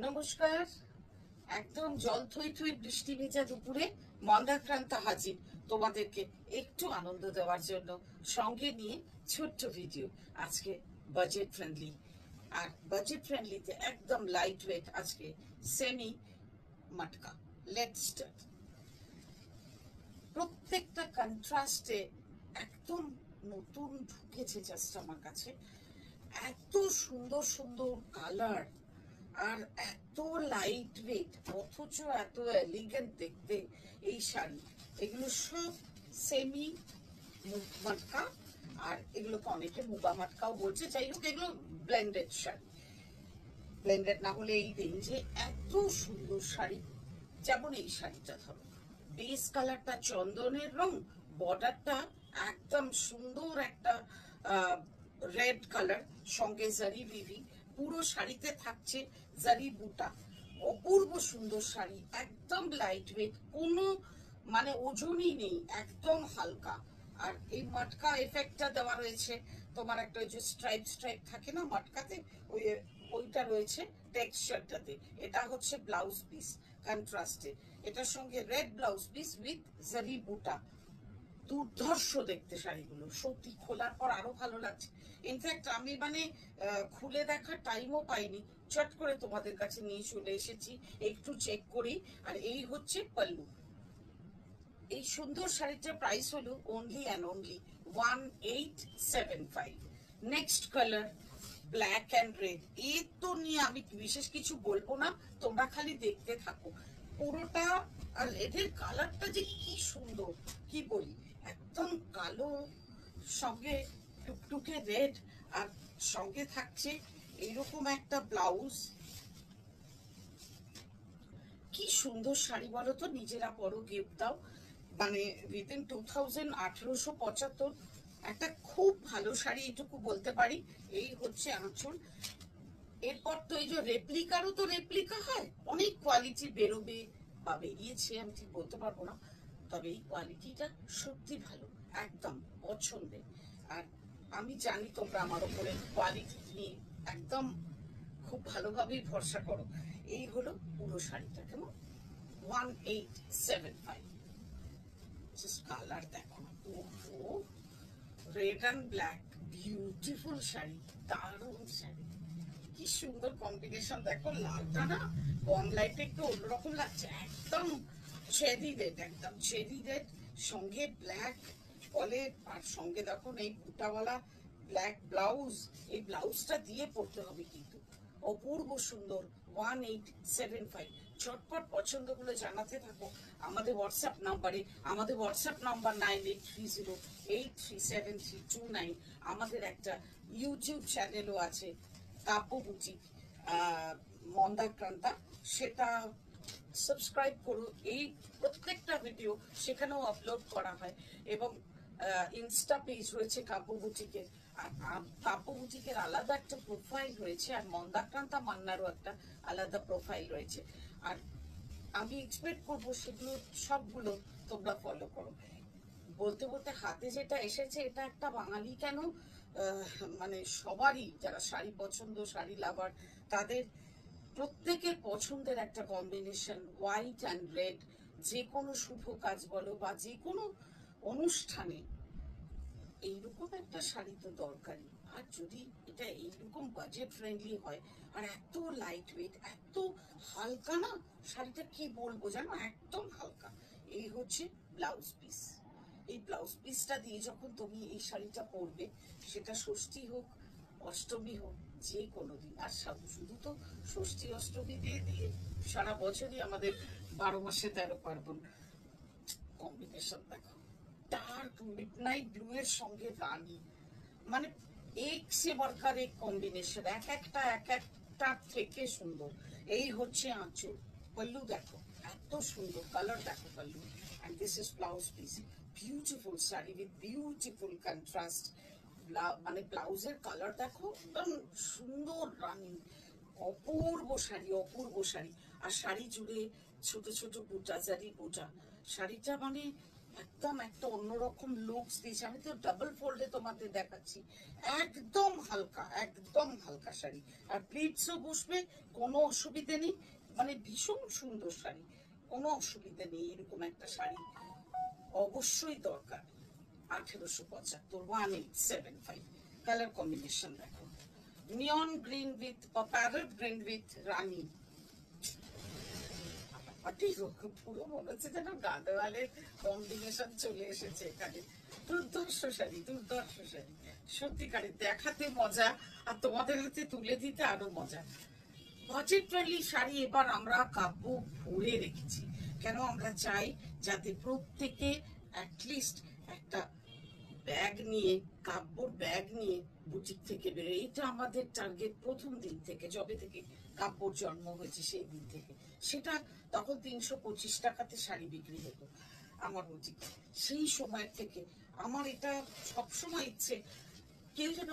নমস্কার। একদম জল থই থই বৃষ্টি ভেজা দুপুরে মন্দাক্রান্তা হাজির তোমাদেরকে একটু আনন্দ দেওয়ার জন্য, সঙ্গে নিয়ে ছোট্ট ভিডিও। আজকে বাজেট ফ্রেন্ডলি, আর বাজেট ফ্রেন্ডলিতে একদম লাইট ওয়েট আজকে সেমি মাটকা। Let's start. প্রত্যেকটা কন্ট্রাস্টে একদম নতুন ঢুকেছে জাস্ট আমার কাছে। এত সুন্দর সুন্দর কালার আর এত লাইট ওয়েট, অথচ এত এলিগেন্ট দেখতে এই শাড়ি। এগুলো সব সেমি মাটকা, আর এগুলোকে অনেকে মুগা মাটকাও বলছে। যাই হোক, এগুলো ব্লেন্ডেড শাড়ি। ব্লেন্ডেড না হলে এই রেঞ্জে এত সুন্দর শাড়ি। যেমন এই শাড়িটা ধরো, বেস কালারটা চন্দনের রং, বর্ডারটা একদম সুন্দর একটা রেড কালার, সঙ্গে জারি ভিভি। পুরো শাড়িতে থাকছে জারি বুটা। অপূর্ব সুন্দর শাড়ি, একদম লাইট ওয়েট, কোনো মানে ওজনই নেই, একদম হালকা। আর এই মাটকা এফেক্টটা দেওয়া রয়েছে তোমার, একটা ওই যে স্ট্রাইপ স্ট্রাইপ থাকে না মাটকাতে, ওই ওইটা রয়েছে টেক্সচারটাতে। এটা হচ্ছে ব্লাউজ পিস কন্ট্রাস্টে, এটার সঙ্গে রেড ব্লাউজ পিস উইথ জারি বুটা। দুর্ধর্ষ দেখতে শাড়িগুলো, সত্যি খোলার পর আরো ভালো লাগছে। ইনফ্যাক্ট আমি মানে খুলে দেখার টাইমও পাইনি, চট করে তোমাদের কাছে নিয়ে চলে এসেছি একটু চেক করি। আর এই হচ্ছে পাল্লু। এই সুন্দর শাড়িটার প্রাইস হলো only and only 1875। Next colour black and red. এর তো নিয়ে আমি বিশেষ কিছু বলবো না, তোমরা খালি দেখতে থাকো পুরোটা। আর রেডের কালারটা যে কি সুন্দর, কি বলি, একদম কালো সঙ্গে টুকটুকে রেড, আর সঙ্গে থাকছে এইরকম একটা ব্লাউজ। কি সুন্দর শাড়ি বলো তো, নিজেরা পরো, গিফট দাও। মানে উইদিন 1875 একটা খুব ভালো শাড়ি, এটুকু বলতে পারি। এই হচ্ছে আঁচল। এরপর তো এই যে রেপ্লিকারও তো রেপ্লিকা হয়, অনেক কোয়ালিটি বেরোবে বা বেরিয়েছে, আমি ঠিক বলতে পারবো না, তবে এই কোয়ালিটিটা সত্যি ভালো, একদম পছন্দের। আর আমি জানি তোমরা আমার ওপরে কোয়ালিটি নিয়ে একদম খুব ভালোভাবেই ভরসা করো। এই হলো পুরো শাড়িটা, কেমন 1875। কালার দেখো, ওহো, red and black, beautiful sari, দারুণ শাড়ি। কি সুন্দর কম্বিনেশন দেখো, লালটা না কম লাইটে একটু অন্যরকম লাগছে, একদম চেরি রেড, একদম চেরি রেড, সঙ্গে ব্ল্যাক বলে। আর সঙ্গে দেখো এই বুটাওয়ালা ব্ল্যাক ব্লাউজ, এই ব্লাউজটা দিয়ে পড়তে হবে কিন্তু। অপূর্ব সুন্দর। 1875। চটপট পছন্দগুলো জানাতে থাকো আমাদের হোয়াটসঅ্যাপ নাম্বারে। আমাদের হোয়াটসঅ্যাপ নাম্বার 9830837329। আমাদের একটা ইউটিউব চ্যানেলও আছে, কাব্য বুটিক মন্দাক্রান্তা, সেটা সাবস্ক্রাইব করো। এই প্রত্যেকটা ভিডিও সেখানেও আপলোড করা হয়। এবং ইনস্টা পেজ রয়েছে কাব্য বুটিকের। কাব্য বুটিকের আলাদা একটা প্রোফাইল রয়েছে, আর মন্দাক্রান্তা মান্নারও একটা আলাদা প্রোফাইল রয়েছে। আর আমি এক্সপেক্ট করবো সেগুলো সবগুলো তোমরা ফলো করো। বলতে বলতে হাতে যেটা এসেছে, এটা একটা বাঙালি কেন, মানে সবারই যারা শাড়ি পছন্দ, শাড়ি লাভার, তাদের প্রত্যেকের পছন্দের একটা কম্বিনেশন, হোয়াইট অ্যান্ড রেড। যে কোনো শুভ কাজ বলো বা যে কোনো অনুষ্ঠানে এইরকম একটা শাড়ি তো দরকারি। আর যদি এটা এইরকম বাজেট ফ্রেন্ডলি হয়, আর এত লাইট ওয়েট, এত হালকা না শাড়িটা, কি বলবো জানো, একদম হালকা। এই হচ্ছে ব্লাউজ পিস। এই ব্লাউজ পিসটা দিয়ে যখন তুমি এই শাড়িটা পরবে, সেটা ষষ্ঠী হোক অষ্টমী হোক, যে কোনো দিন। আর শুধু তো ষষ্ঠী অষ্টমী দিয়ে দিয়ে সারা বছরই আমাদের 12 মাসে 13 পার্বণ। কম্বিনেশন দেখো, ডার্ক মিডনাইট ব্লু এর সঙ্গে রানী, মানে এক সে বরকার এক কম্বিনেশন, এক একটা থেকে সুন্দর। এই হচ্ছে আঁচল। পল্লু দেখো, এত সুন্দর কালার দেখো pallu. And this is blouse piece. Beautiful sari with beautiful contrast. মানে ব্লাউজের কালার দেখো, একদম সুন্দর রানী। অপূর্ব শাড়ি, অপূর্ব শাড়ি। আর শাড়ি জুড়ে ছোট ছোট বুটা, জারি বুটা। শাড়িটা মানে একদম একটা অন্যরকম লুকস দিয়েছে। আমি তো ডাবল ফোল্ডে তোমাদের দেখাচ্ছি, একদম হালকা, একদম হালকা শাড়ি, আর প্লিটসও বসবে, কোনো অসুবিধে নেই, মানে ভীষণ সুন্দর শাড়ি, কোনো অসুবিধা নেই। এরকম একটা শাড়ি অবশ্যই দরকার। 1875, 1875। কালার কম্বিনেশন দেখো, neon green with parrot green with rani. পুরো মনে হচ্ছে যেন গাদওয়ালের কম্বিনেশন চলে এসেছে এখানে। দুর্ধর্ষ শাড়ি, দুর্ধর্ষ শাড়ি, সত্যিকারে দেখাতে মজা, আর তোমাদের হাতে তুলে দিতে আরো মজা। বাজেট ফ্রেন্ডলি শাড়ি এবার আমরা কাব্য ভরে রেখেছি, কেন আমরা চাই যাতে প্রত্যেকে অ্যাটলিস্ট একটা ব্যাগ নিয়ে, কাব্যর ব্যাগ নিয়ে বুটিক থেকে বেরোয়। এটা আমাদের টার্গেট প্রথম দিন থেকে, যবে থেকে কাব্যর জন্ম হয়েছে সেই দিন থেকে। সেটা তখন 325 টাকাতে শাড়ি বিক্রি হতো আমার বুটিক। সেই সময় থেকে আমার এটা সবসময় ইচ্ছে, কেউ যেন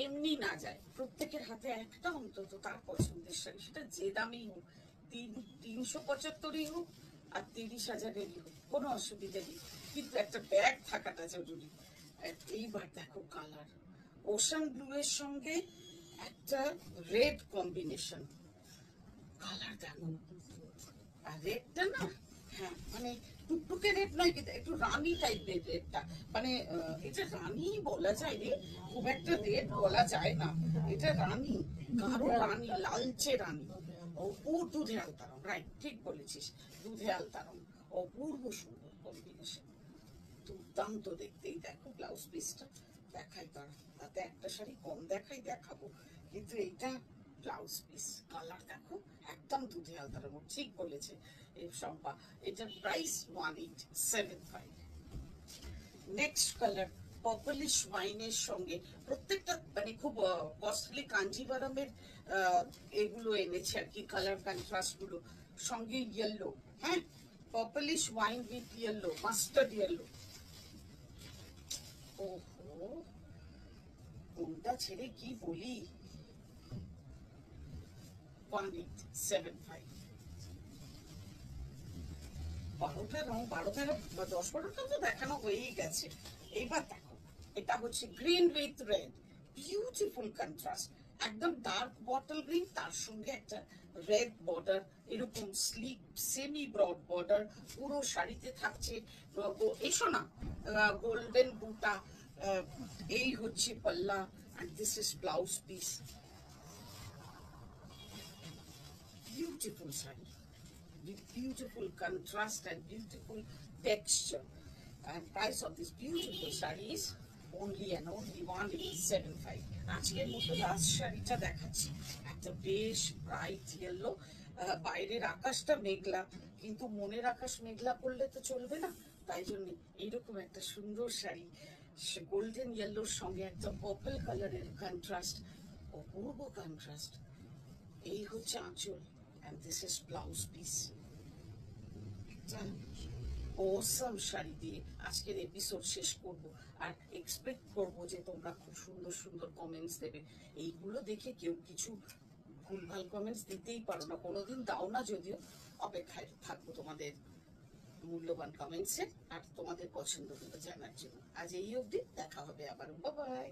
এমনি না যায়, প্রত্যেকের হাতে একটা অন্তত তার পছন্দের শাড়ি, সেটা যে দামেই হোক, 375-ই হোক আর 30,000-এরই হোক, কোনো অসুবিধা নেই, কিন্তু একটা ব্যাগ থাকাটা জরুরি। এইবার দেখো কালার, ওশান ব্লু এর সঙ্গে একটা রেড কম্বিনেশন, কালার দেখো, আর রেডটা না, হ্যাঁ মানে টুকটুকে রেড নয়, কিন্তু একটু রানী টাইপের রেডটা, মানে এটা রানী বলা যায় রে, খুব একটা রেড বলা যায় না, এটা রানী, গাঢ় রানী, লালচে রানী, অপূর্ব দুধে আলতারং, রাইট, ঠিক বলেছিস, দুধে আলতারং, অপূর্ব সুন্দর কম্বিনেশন, দুর্দান্ত দেখতেই। দেখো ব্লাউজ পিসটা দেখাই, তার তাতে একটা শাড়ি কম দেখাই, দেখাবো, কিন্তু এইটা ব্লাউজ পিস, কালার দেখো একদম দুধে আলতার মতো, ঠিক বলেছে এই সম্পা। এটার প্রাইস 1875। নেক্সট কালার পার্পলিশ ওয়াইনের সঙ্গে, প্রত্যেকটা মানে খুব কস্টলি কাঞ্জিভারামের এগুলো এনেছে আর কি, কালার কন্ট্রাস্ট গুলো, সঙ্গে ইয়েলো, হ্যাঁ, purplish wine with yellow, mustard yellow. ওহো, কোনটা ছেড়ে কি বলি। 1875, 12টা রং, 10-12টা তো দেখানো হয়েই গেছে। এইবার দেখো, এটা হচ্ছে green with red, beautiful contrast, একদম ডার্ক বটল গ্রিন, তার সঙ্গে একটা রেড বর্ডার, এরকম স্লিপ সেমি ব্রড বর্ডার পুরো শাড়িতে থাকছে। এসো না, গোল্ডেন বুটা, এই হচ্ছে পাল্লা, and this is blouse piece. Beautiful saree with beautiful contrast and beautiful texture, and price of this beautiful saree is only and only 1875. আজকের মতো লাস্ট শাড়িটা দেখাচ্ছি, একটা বেশ ব্রাইট ইয়েলো, বাইরের আকাশটা মেঘলা, কিন্তু মনের আকাশ মেঘলা করলে তো চলবে না, তাই জন্য এইরকম একটা সুন্দর শাড়ি, গোল্ডেন ইয়েলোর সঙ্গে একটা পার্পল কালারের কন্ট্রাস্ট, অপূর্ব কন্ট্রাস্ট। এই হচ্ছে আঁচল, and this is blouse piece. অসম শাড়ি দিয়ে আজকের এপিসোড শেষ করব, আর এক্সপেক্ট করব যে তোমরা খুব সুন্দর সুন্দর কমেন্টস দেবে। এইগুলো দেখে কেউ কিছু ভুলভাল কমেন্টস দিতেই পারো না, কোনোদিন দাও না, যদিও অপেক্ষায় থাকবো তোমাদের মূল্যবান কমেন্টসে আর তোমাদের পছন্দগুলো জানার জন্য। আজ এই অবধি, দেখা হবে আবার, বাই বাই।